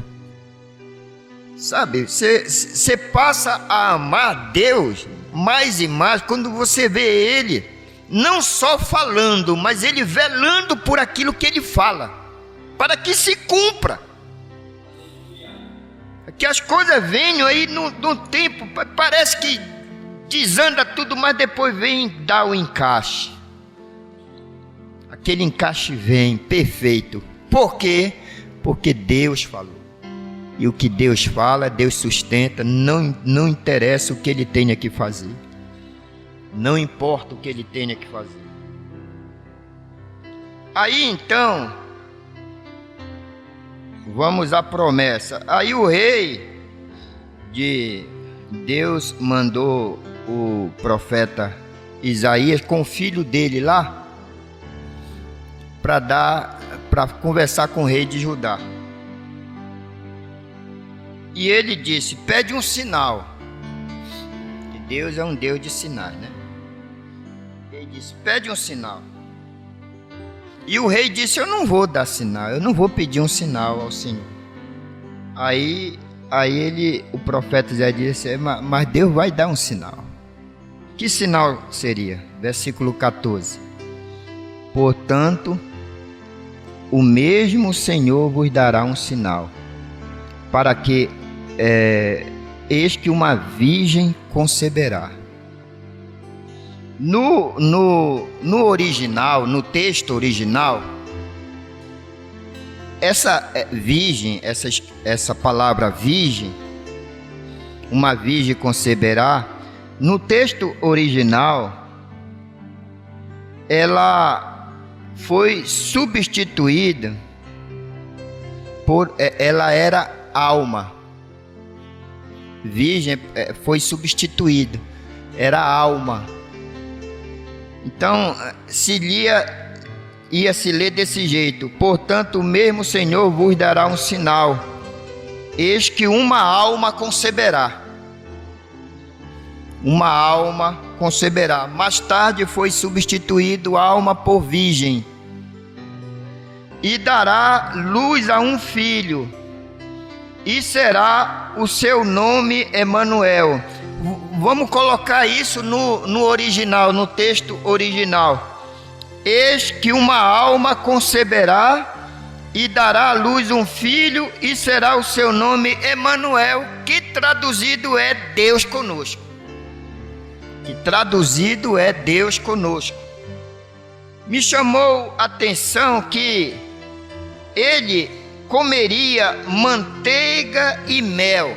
sabe? Você passa a amar Deus mais e mais quando você vê Ele não só falando, mas Ele velando por aquilo que Ele fala, para que se cumpra. Que as coisas venham aí no tempo, parece que desanda tudo, mas depois vem dar o encaixe. Aquele encaixe vem perfeito. Por quê? Porque Deus falou. E o que Deus fala, Deus sustenta. Não interessa o que Ele tenha que fazer. Não importa o que Ele tenha que fazer. Aí então, vamos à promessa. Aí o rei de Deus mandou o profeta Isaías com o filho dele lá para conversar com o rei de Judá. E ele disse: pede um sinal. E Deus é um Deus de sinais, né? Ele disse: pede um sinal. E o rei disse: eu não vou dar sinal, eu não vou pedir um sinal ao Senhor. Aí o profeta Isaías disse: mas Deus vai dar um sinal. Que sinal seria? Versículo 14. Portanto, o mesmo Senhor vos dará um sinal, para que eis que uma virgem conceberá. No original, no texto original, essa virgem, essa palavra virgem, uma virgem conceberá, no texto original, ela foi substituída ela era alma. Virgem foi substituída. era a alma. Então, ia se ler desse jeito: portanto, o mesmo Senhor vos dará um sinal, eis que uma alma conceberá. Uma alma conceberá. Mais tarde foi substituído alma por virgem. E dará luz a um filho, e será o seu nome Emanuel. Vamos colocar isso no original, no texto original. Eis que uma alma conceberá e dará à luz um filho, e será o seu nome Emanuel, que traduzido é Deus conosco. Que traduzido é Deus conosco. Me chamou a atenção que ele comeria manteiga e mel.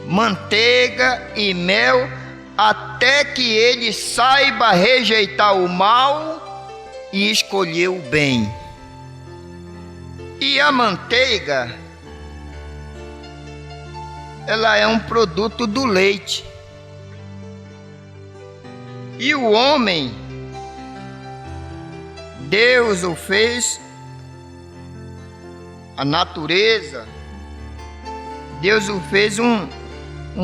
Manteiga e mel, até que ele saiba rejeitar o mal e escolher o bem. E a manteiga, ela é um produto do leite. E o homem, Deus o fez, a natureza, Deus o fez um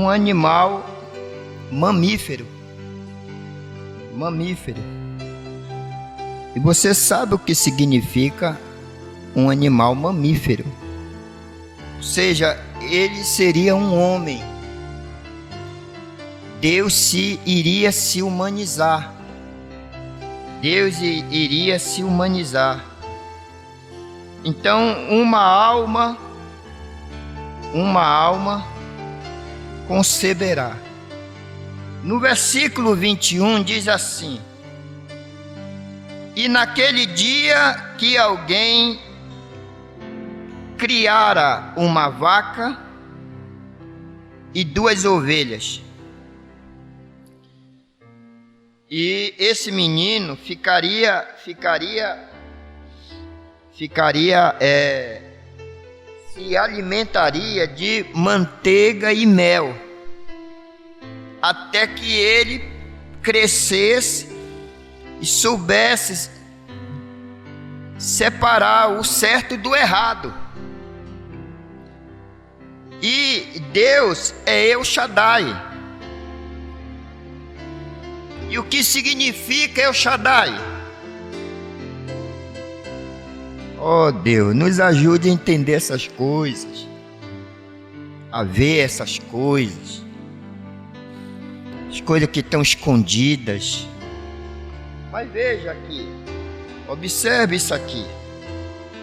animal mamífero. Mamífero. E você sabe o que significa um animal mamífero? Ou seja, ele seria um homem. Deus iria se humanizar. Deus iria se humanizar. Então, uma alma conceberá. No versículo 21 diz assim: e naquele dia que alguém criara uma vaca e 2 ovelhas, e esse menino se alimentaria de manteiga e mel, até que ele crescesse e soubesse separar o certo do errado. E Deus é El Shaddai. E o que significa El Shaddai? Oh Deus, nos ajude a entender essas coisas, a ver essas coisas, as coisas que estão escondidas. Mas veja aqui, observe isso aqui.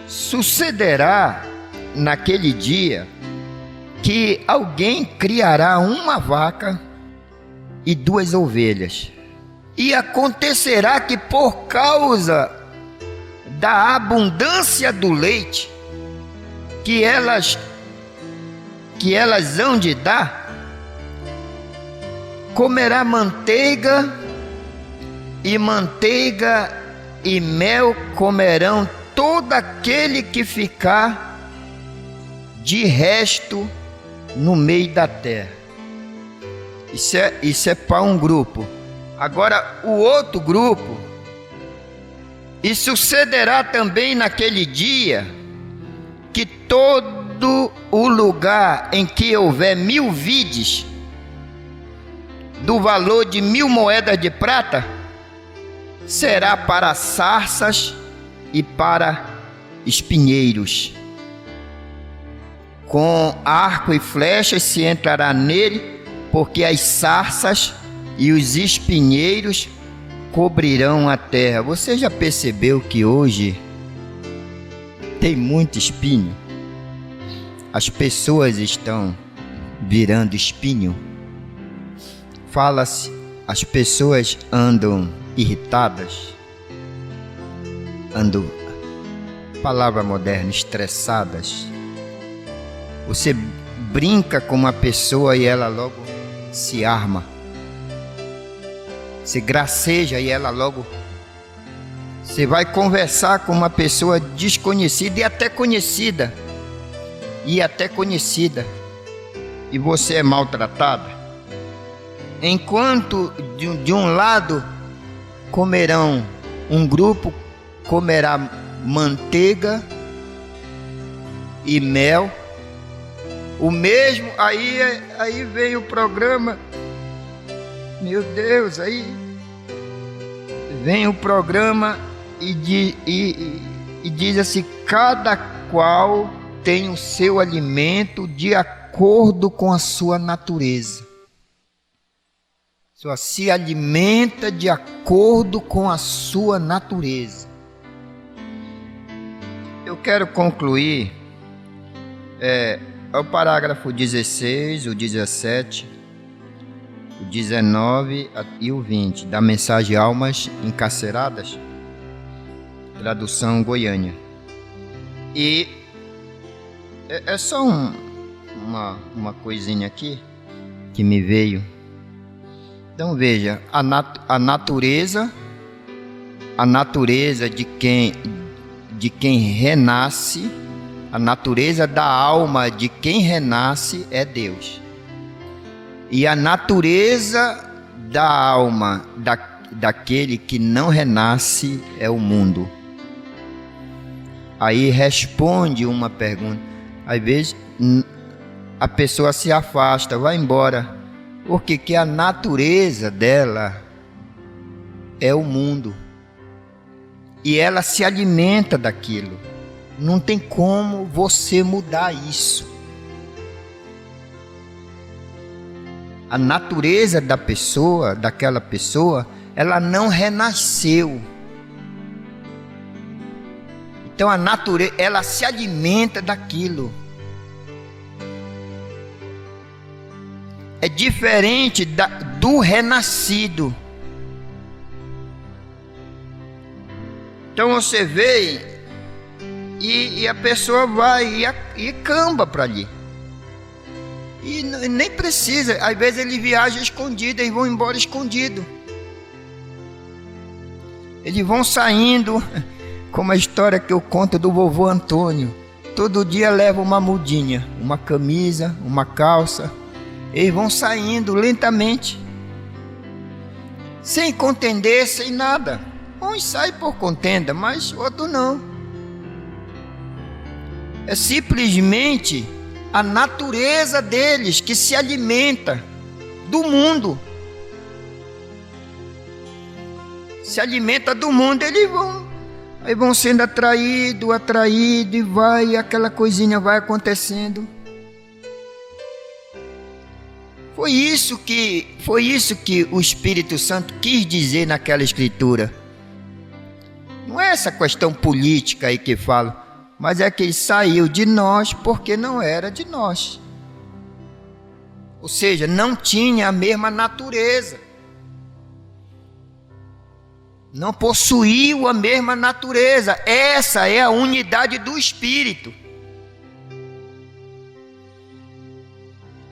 Sucederá naquele dia que alguém criará uma vaca e 2 ovelhas. E acontecerá que por causa da abundância do leite que elas hão de dar, comerá manteiga e mel comerão todo aquele que ficar de resto no meio da terra. Isso é para um grupo. Agora o outro grupo: e sucederá também naquele dia que todo o lugar em que houver 1000 vides do valor de 1000 moedas de prata será para sarças e para espinheiros. Com arco e flechas se entrará nele, porque as sarças e os espinheiros cobrirão a terra. Você já percebeu que hoje tem muito espinho? As pessoas estão virando espinho. Fala-se, as pessoas andam irritadas, palavra moderna, estressadas. Você brinca com uma pessoa e ela logo se arma. Você graceja e ela logo... Você vai conversar com uma pessoa desconhecida e até conhecida. E você é maltratada. enquanto de um lado comerão, um grupo comerá manteiga e mel, o mesmo, aí vem o programa, meu Deus, aí vem o programa e diz assim: cada qual tem o seu alimento de acordo com a sua natureza. Só se alimenta de acordo com a sua natureza. Eu quero concluir o parágrafo 16, o 17, o 19 e o 20 da mensagem Almas Encarceradas, tradução Goiânia. E é só uma coisinha aqui que me veio. Então veja, a natureza de quem renasce, a natureza da alma de quem renasce é Deus. E a natureza da alma daquele que não renasce é o mundo. Aí responde uma pergunta. Às vezes a pessoa se afasta, vai embora, porque a natureza dela é o mundo. E ela se alimenta daquilo. Não tem como você mudar isso. A natureza da pessoa, daquela pessoa, ela não renasceu. Então a natureza, ela se alimenta daquilo. É diferente do renascido. Então você vê e a pessoa vai e camba para ali. E nem precisa, às vezes ele viaja escondido, eles vão embora escondido. Eles vão saindo, como a história que eu conto do vovô Antônio. Todo dia leva uma mudinha, uma camisa, uma calça. Eles vão saindo lentamente, sem contender, sem nada. Uns saem por contenda, mas outros não. É simplesmente a natureza deles que se alimenta do mundo. Se alimenta do mundo, eles vão sendo atraído, e vai, aquela coisinha vai acontecendo. Foi isso que o Espírito Santo quis dizer naquela escritura. Não é essa questão política aí que fala, mas é que ele saiu de nós porque não era de nós. Ou seja, não tinha a mesma natureza. Não possuiu a mesma natureza. Essa é a unidade do Espírito.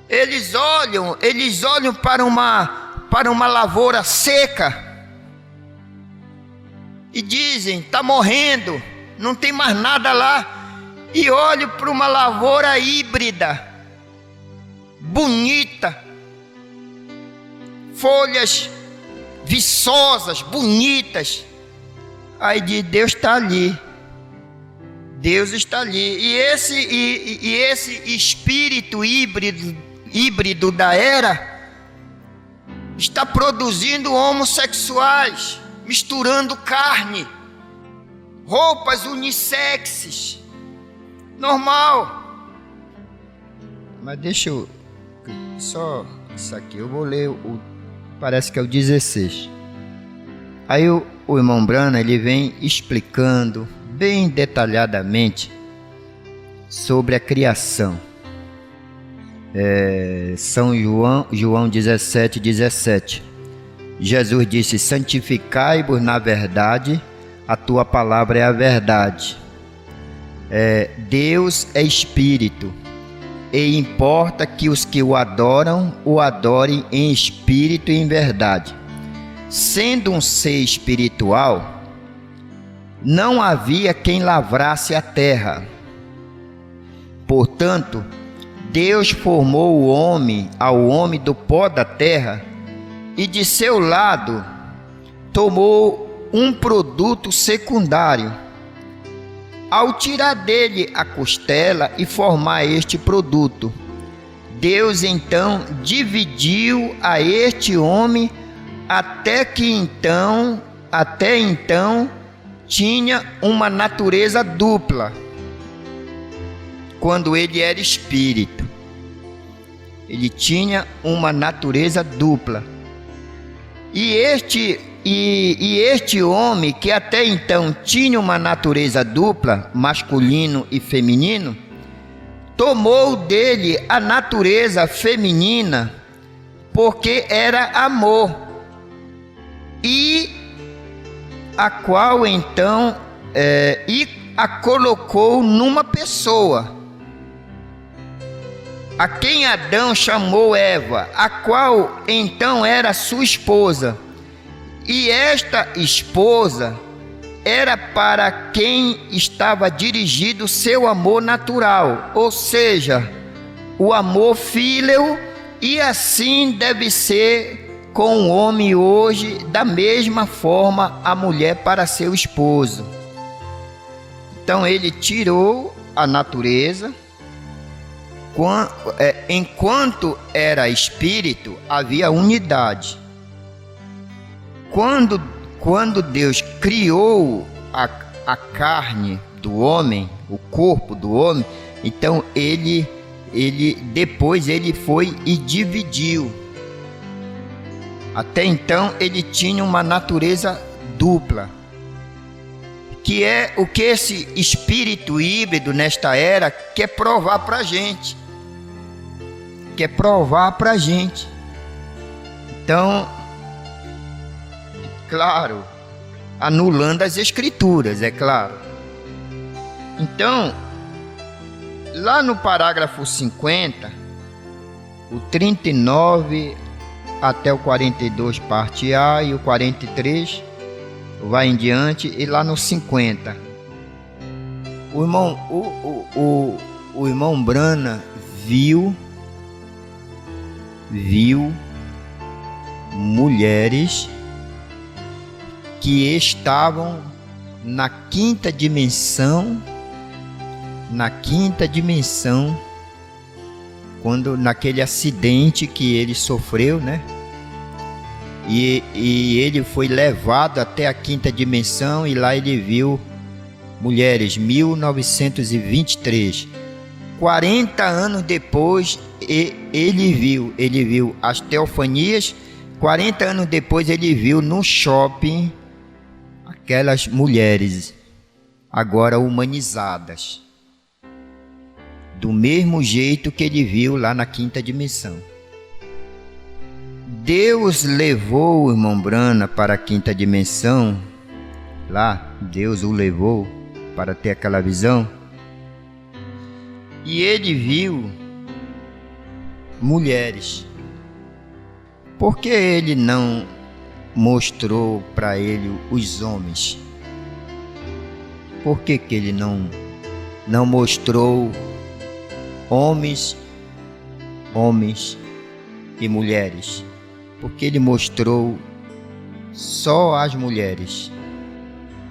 Eles olham para uma lavoura seca e dizem: está morrendo, não tem mais nada lá. E olham para uma lavoura híbrida, bonita, folhas viçosas, bonitas. Aí diz: Deus está ali. Deus está ali. E esse espírito híbrido da era está produzindo homossexuais, misturando carne, roupas unissexes, normal. Mas deixa eu só isso aqui, eu vou ler parece que é o 16. Aí o irmão Brana, ele vem explicando bem detalhadamente sobre a criação. São João 17:17. Jesus disse: santificai-vos na verdade, a tua palavra é a verdade. Deus é espírito, e importa que os que o adoram, o adorem em espírito e em verdade. Sendo um ser espiritual, não havia quem lavrasse a terra. Portanto, Deus formou ao homem do pó da terra e de seu lado tomou um produto secundário. Ao tirar dele a costela e formar este produto, Deus então dividiu a este homem até então tinha uma natureza dupla. Quando ele era espírito, ele tinha uma natureza dupla. E este homem, que até então tinha uma natureza dupla, masculino e feminino, tomou dele a natureza feminina, porque era amor, e a qual então a colocou numa pessoa, a quem Adão chamou Eva, a qual então era sua esposa. E esta esposa era para quem estava dirigido seu amor natural, ou seja, o amor fíleo, e assim deve ser com o homem hoje, da mesma forma a mulher para seu esposo. Então ele tirou a natureza. Enquanto era espírito, havia unidade. Quando Deus criou a carne do homem, o corpo do homem, então depois ele foi e dividiu. Até então ele tinha uma natureza dupla, que é o que esse espírito híbrido nesta era quer provar para a gente. Então, claro, anulando as escrituras, é claro. Então, lá no parágrafo 50, o 39 até o 42, parte A, e o 43 vai em diante, e lá no 50, o irmão Brana viu mulheres que estavam na quinta dimensão, quando naquele acidente que ele sofreu, né? E ele foi levado até a quinta dimensão, e lá ele viu mulheres. 1923, 40 anos depois, ele viu as teofanias. 40 anos depois ele viu no shopping aquelas mulheres agora humanizadas, do mesmo jeito que ele viu lá na quinta dimensão. Deus levou o irmão Brana para a quinta dimensão. Lá Deus o levou para ter aquela visão, e ele viu mulheres. Por que ele não mostrou para ele os homens? Por que ele não mostrou homens e mulheres? Porque ele mostrou só as mulheres.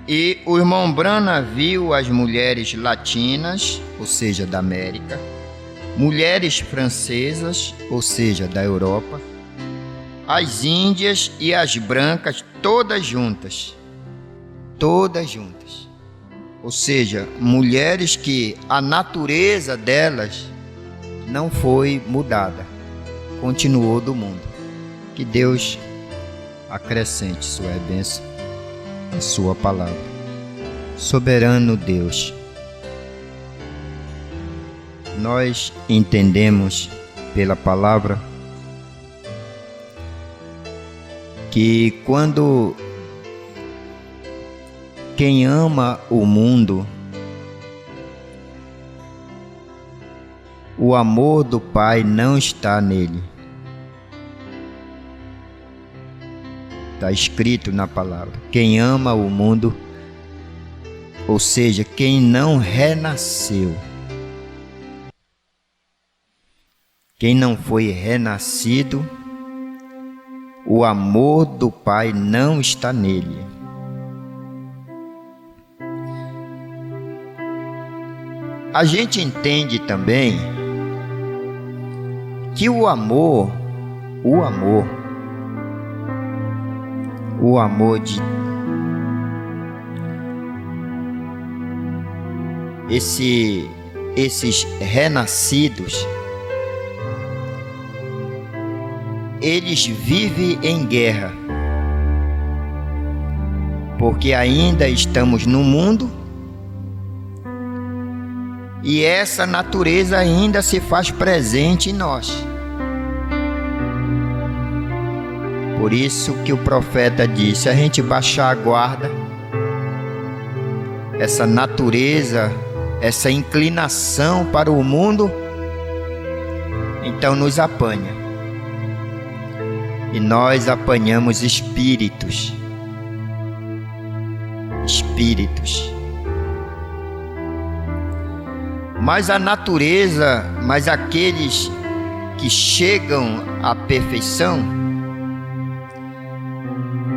E o irmão Brana viu as mulheres latinas, ou seja, da América, mulheres francesas, ou seja, da Europa, as índias e as brancas, todas juntas. Ou seja, mulheres que a natureza delas não foi mudada, continuou do mundo. Que Deus acrescente sua bênção, a sua palavra. Soberano Deus, nós entendemos pela palavra que quando quem ama o mundo, o amor do Pai não está nele. Está escrito na palavra: quem ama o mundo, ou seja, quem não renasceu, quem não foi renascido, o amor do Pai não está nele. A gente entende também que o amor de esses renascidos, eles vivem em guerra, porque ainda estamos no mundo e essa natureza ainda se faz presente em nós. Por isso que o profeta disse: se a gente baixar a guarda, essa natureza, essa inclinação para o mundo, então nos apanha. E nós apanhamos espíritos. Mas a natureza, mas aqueles que chegam à perfeição,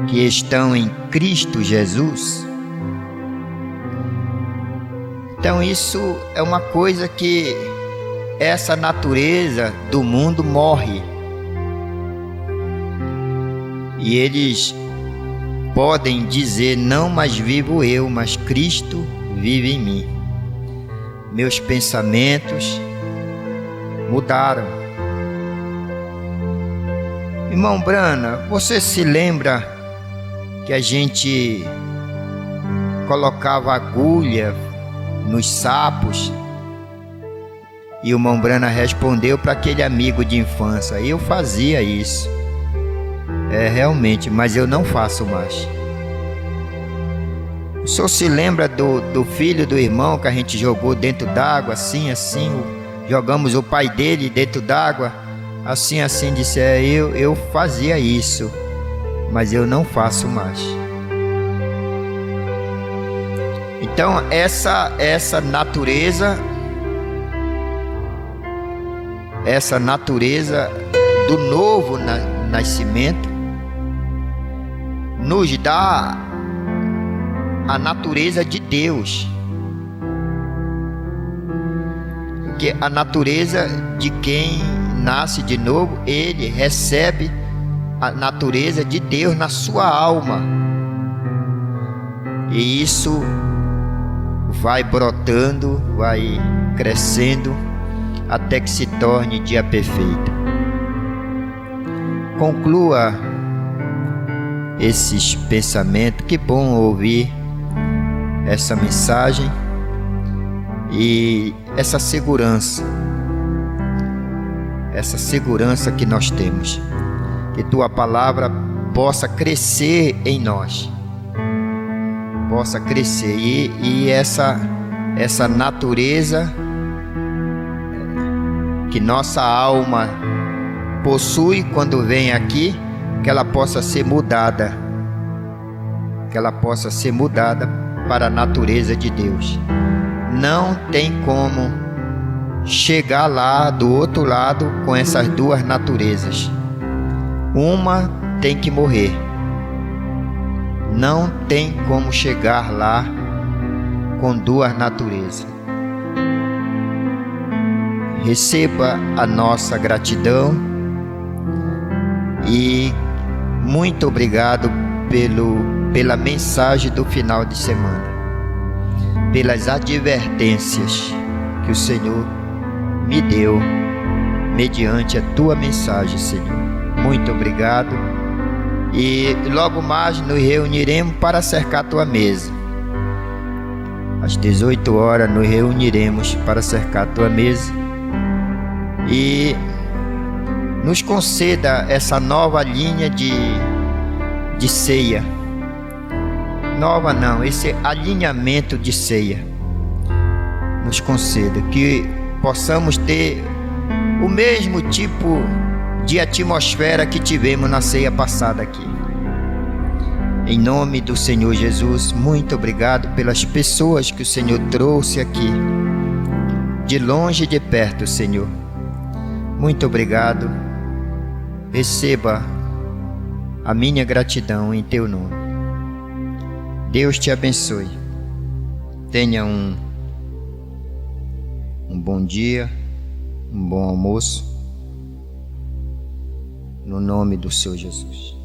que estão em Cristo Jesus, então isso é uma coisa que essa natureza do mundo morre. E eles podem dizer: não mais vivo eu, mas Cristo vive em mim. Meus pensamentos mudaram. Irmão Brana, você se lembra que a gente colocava agulha nos sapos? E o irmão Brana respondeu para aquele amigo de infância: eu fazia isso. Realmente, mas eu não faço mais. O senhor se lembra do filho do irmão que a gente jogou dentro d'água, assim, jogamos o pai dele dentro d'água, assim, disse: eu fazia isso, mas eu não faço mais. Então essa natureza do novo nascimento nos dá a natureza de Deus, porque a natureza de quem nasce de novo, ele recebe a natureza de Deus na sua alma, e isso vai brotando, vai crescendo até que se torne dia perfeito. Conclua esses pensamentos. Que bom ouvir essa mensagem e essa segurança que nós temos, que tua palavra possa crescer em nós, possa crescer, e essa natureza que nossa alma possui quando vem aqui, que ela possa ser mudada, para a natureza de Deus. Não tem como chegar lá do outro lado com essas duas naturezas. Uma tem que morrer. Não tem como chegar lá com duas naturezas. Receba a nossa gratidão e muito obrigado pela mensagem do final de semana, pelas advertências que o Senhor me deu mediante a tua mensagem, Senhor. Muito obrigado. E logo mais nos reuniremos para cercar a tua mesa. Às 18 horas nos reuniremos para cercar a tua mesa. E nos conceda essa nova linha de ceia. Nova não, esse alinhamento de ceia. Nos conceda que possamos ter o mesmo tipo de atmosfera que tivemos na ceia passada aqui. Em nome do Senhor Jesus, muito obrigado pelas pessoas que o Senhor trouxe aqui, de longe e de perto, Senhor. Muito obrigado. Receba a minha gratidão em teu nome. Deus te abençoe. Tenha um bom dia, um bom almoço, no nome do Senhor Jesus.